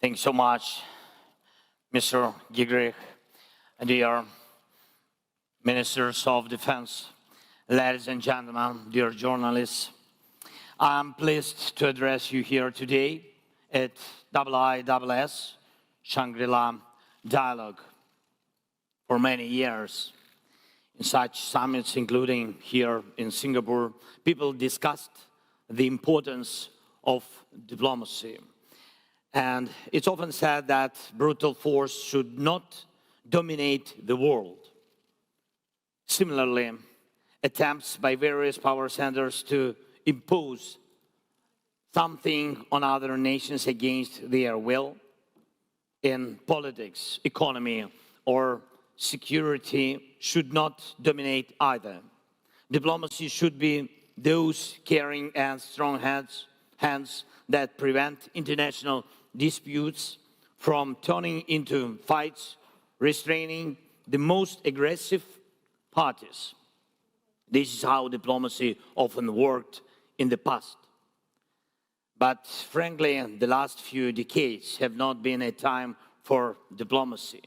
Thanks so much, Mr. Gigrich, dear Ministers of Defense, ladies and gentlemen, dear journalists. I'm pleased to address you here today at IISS Shangri-La Dialogue. For many years, in such summits, including here in Singapore, people discussed the importance of diplomacy. And it's often said that brutal force should not dominate the world. Similarly, attempts by various power centers to impose something on other nations against their will in politics, economy, or security should not dominate either. Diplomacy should be those caring and strong hands that prevent international disputes from turning into fights, restraining the most aggressive parties. This is how diplomacy often worked in the past. But frankly, the last few decades have not been a time for diplomacy.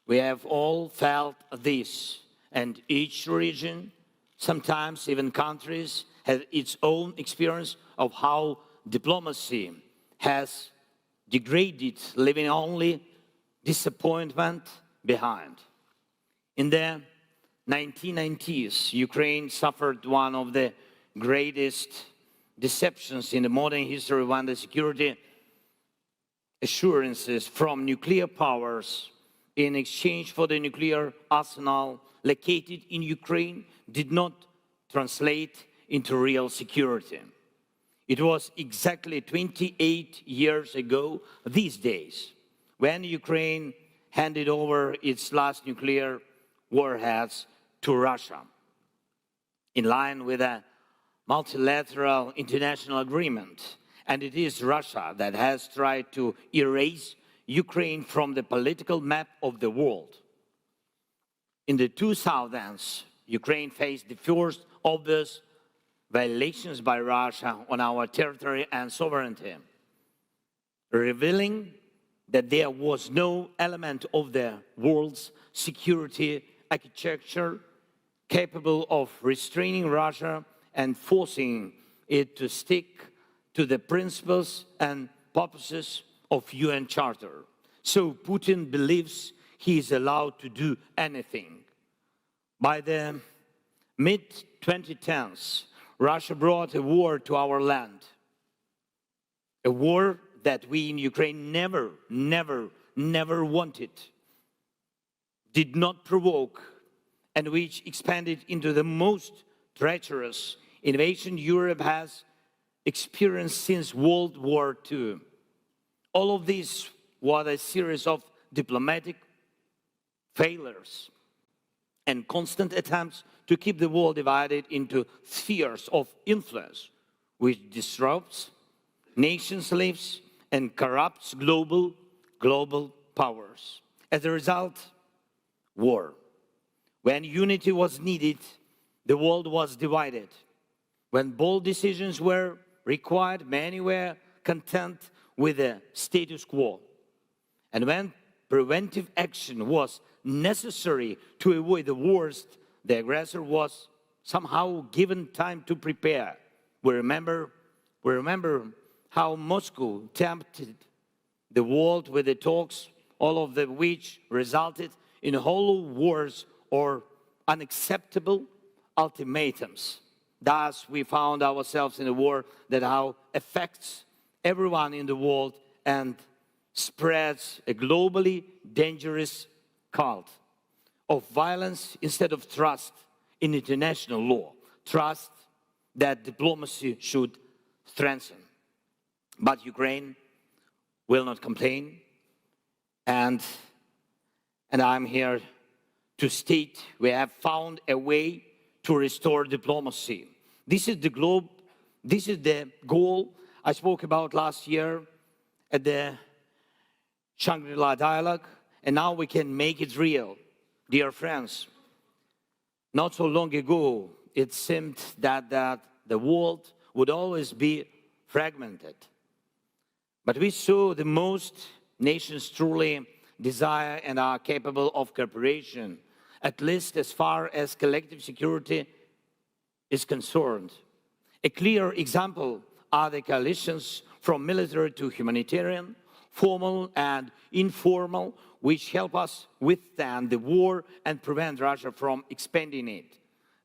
We have all felt this, and each region, sometimes even countries, has its own experience of how diplomacy has degraded, leaving only disappointment behind. In the 1990s, Ukraine suffered one of the greatest deceptions in the modern history when the security assurances from nuclear powers in exchange for the nuclear arsenal located in Ukraine did not translate into real security. It was exactly 28 years ago these days when Ukraine handed over its last nuclear warheads to Russia. In line with a multilateral international agreement, and it is Russia that has tried to erase Ukraine from the political map of the world. In the 2000s, Ukraine faced the first obvious violations by Russia on our territory and sovereignty, revealing that there was no element of the world's security architecture capable of restraining Russia and forcing it to stick to the principles and purposes of UN Charter. So Putin believes he is allowed to do anything. By the mid-2010s, Russia brought a war to our land, a war that we in Ukraine never wanted, did not provoke, and which expanded into the most treacherous invasion Europe has experienced since World War II. All of this was a series of diplomatic failures and constant attempts to keep the world divided into spheres of influence, which disrupts nations' lives and corrupts global powers. As a result, war. When unity was needed, the world was divided. When bold decisions were required, many were content with the status quo. And when preventive action was necessary to avoid the worst, the aggressor was somehow given time to prepare. We remember how Moscow tempted the world with the talks, all of which resulted in hollow wars or unacceptable ultimatums. Thus, we found ourselves in a war that now affects everyone in the world and spreads a globally dangerous cult of violence instead of trust in international law, trust that diplomacy should strengthen. But Ukraine will not complain, and I'm here to state we have found a way to restore diplomacy. This is the goal I spoke about last year at the Shangri-La Dialogue, and now we can make it real. Dear friends, not so long ago, it seemed that the world would always be fragmented. But we saw the most nations truly desire and are capable of cooperation, at least as far as collective security is concerned. A clear example are the coalitions from military to humanitarian, formal and informal, which help us withstand the war and prevent Russia from expanding it.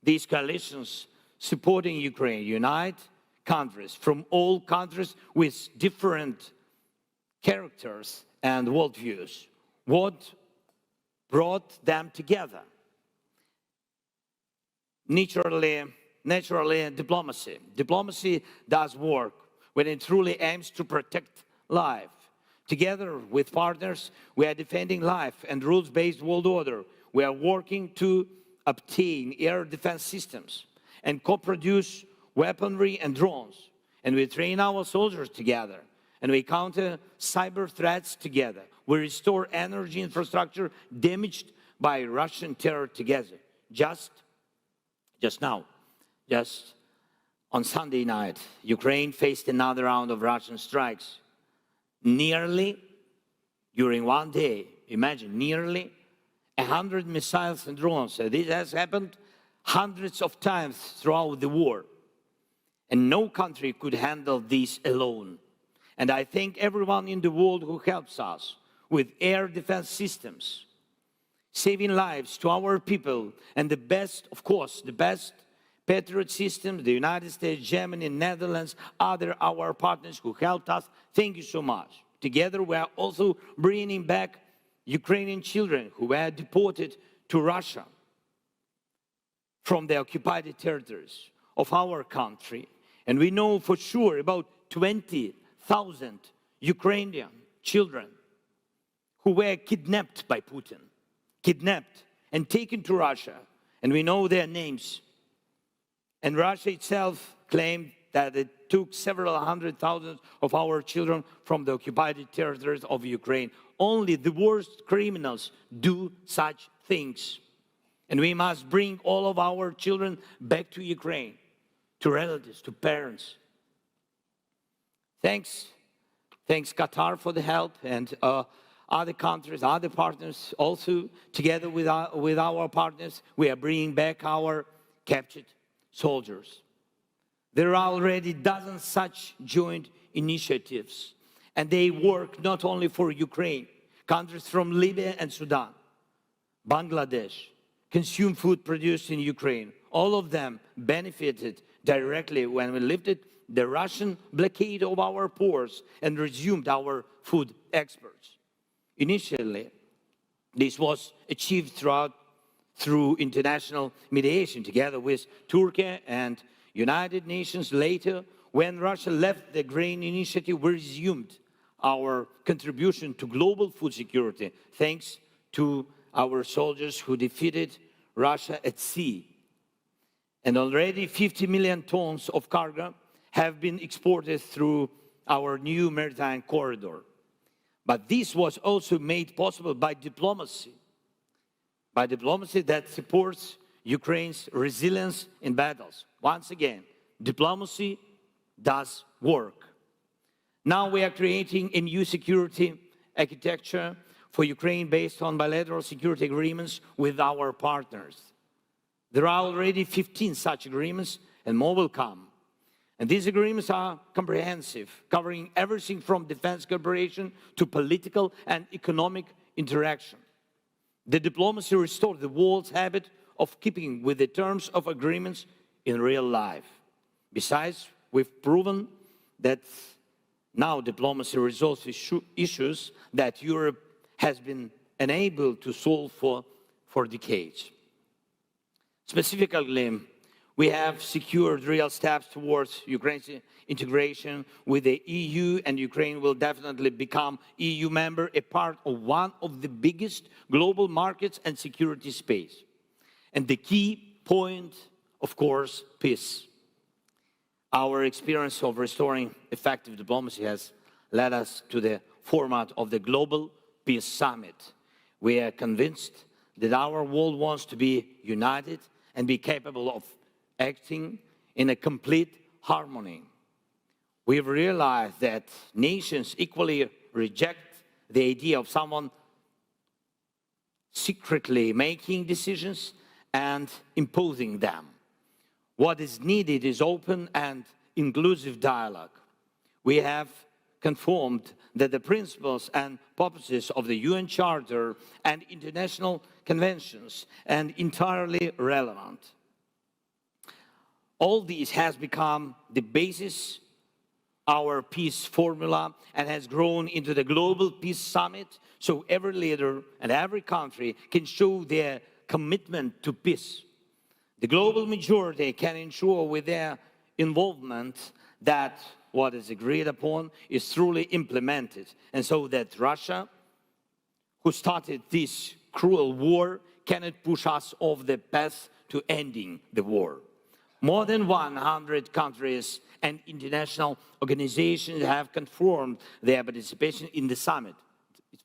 These coalitions supporting Ukraine unite countries from all countries with different characters and worldviews. What brought them together? Naturally, diplomacy. Diplomacy does work when it truly aims to protect life. Together with partners, we are defending life and rules-based world order. We are working to obtain air defense systems and co-produce weaponry and drones. And we train our soldiers together. And we counter cyber threats together. We restore energy infrastructure damaged by Russian terror together. Just on Sunday night, Ukraine faced another round of Russian strikes. Nearly, during one day, imagine, nearly 100 missiles and drones. So this has happened hundreds of times throughout the war. And no country could handle this alone. And I thank everyone in the world who helps us with air defense systems, saving lives to our people, and the best, of course, the best Patriot systems, the United States, Germany, Netherlands, other our partners who helped us. Thank you so much. Together we are also bringing back Ukrainian children who were deported to Russia from the occupied territories of our country. And we know for sure about 20,000 Ukrainian children who were kidnapped by Putin, kidnapped and taken to Russia. And we know their names. And Russia itself claimed that it took several hundred thousands of our children from the occupied territories of Ukraine. Only the worst criminals do such things. And we must bring all of our children back to Ukraine, to relatives, to parents. Thanks Qatar for the help, and other countries, other partners also. Together with our partners, we are bringing back our captured soldiers. There are already dozens such joint initiatives, and they work not only for Ukraine. Countries from Libya and Sudan, Bangladesh, consume food produced in Ukraine. All of them benefited directly when we lifted the Russian blockade of our ports and resumed our food exports. Initially, this was achieved through international mediation together with Turkey and United Nations. Later, when Russia left the grain initiative, we resumed our contribution to global food security, thanks to our soldiers who defeated Russia at sea. And already 50 million tons of cargo have been exported through our new maritime corridor. But this was also made possible by diplomacy that supports Ukraine's resilience in battles. Once again, diplomacy does work. Now we are creating a new security architecture for Ukraine based on bilateral security agreements with our partners. There are already 15 such agreements, and more will come. And these agreements are comprehensive, covering everything from defense cooperation to political and economic interaction. The diplomacy restored the world's habit of keeping with the terms of agreements in real life. Besides, we've proven that now diplomacy resolves issues that Europe has been unable to solve for decades. Specifically, we have secured real steps towards Ukraine's integration with the EU, and Ukraine will definitely become EU member, a part of one of the biggest global markets and security space. And the key point, of course, peace. Our experience of restoring effective diplomacy has led us to the format of the Global Peace Summit. We are convinced that our world wants to be united and be capable of acting in a complete harmony. we've realized that nations equally reject the idea of someone secretly making decisions and imposing them. What is needed is open and inclusive dialogue. We have confirmed that the principles and purposes of the UN Charter and international conventions are entirely relevant. All this has become the basis our peace formula and has grown into the Global Peace Summit, so every leader and every country can show their commitment to peace. The global majority can ensure with their involvement that what is agreed upon is truly implemented, and so that Russia, who started this cruel war, cannot push us off the path to ending the war. More than 100 countries and international organizations have confirmed their participation in the summit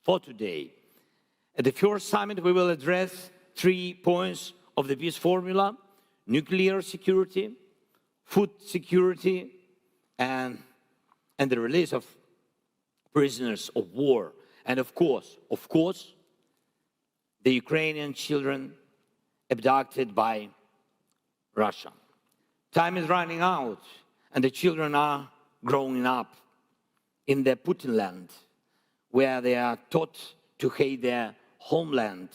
for today. At the first summit, we will address 3 points of the peace formula: nuclear security, food security, and the release of prisoners of war. And of course, the Ukrainian children abducted by Russia. Time is running out, and the children are growing up in the Putin land, where they are taught to hate their homeland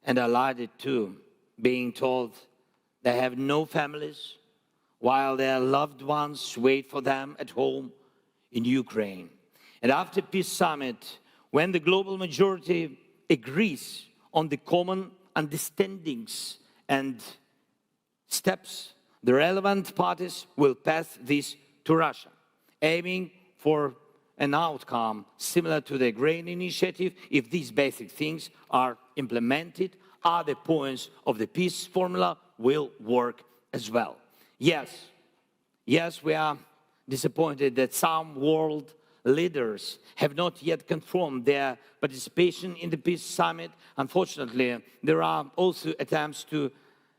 and are lied to, being told they have no families, while their loved ones wait for them at home in Ukraine. And after Peace Summit, when the global majority agrees on the common understandings and steps, the relevant parties will pass this to Russia, aiming for an outcome similar to the Grain Initiative. If these basic things are implemented, other points of the peace formula will work as well. Yes, we are disappointed that some world leaders have not yet confirmed their participation in the Peace Summit. Unfortunately, there are also attempts to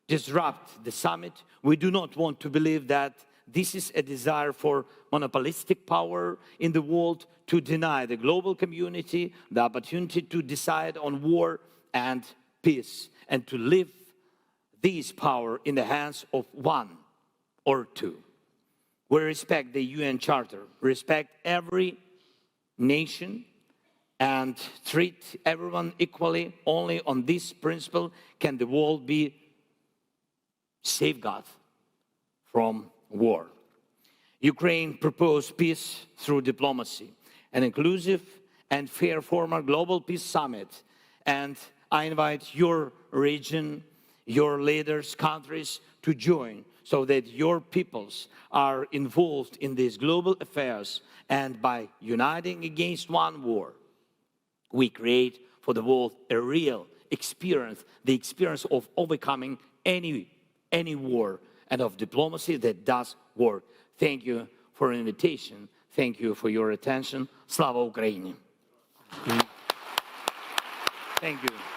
disrupt the summit. We do not want to believe that this is a desire for monopolistic power in the world to deny the global community the opportunity to decide on war and peace, and to leave this power in the hands of one or two. We respect the UN Charter, respect every nation, and treat everyone equally. Only on this principle can the world be safeguarded from war. Ukraine proposed peace through diplomacy, an inclusive and fair former global peace summit, and I invite your region, your leaders, countries to join so that your peoples are involved in these global affairs, and by uniting against one war, we create for the world a real experience, the experience of overcoming any war and of diplomacy that does work. Thank you for an invitation. Thank you for your attention. Slava Ukraini. Thank you.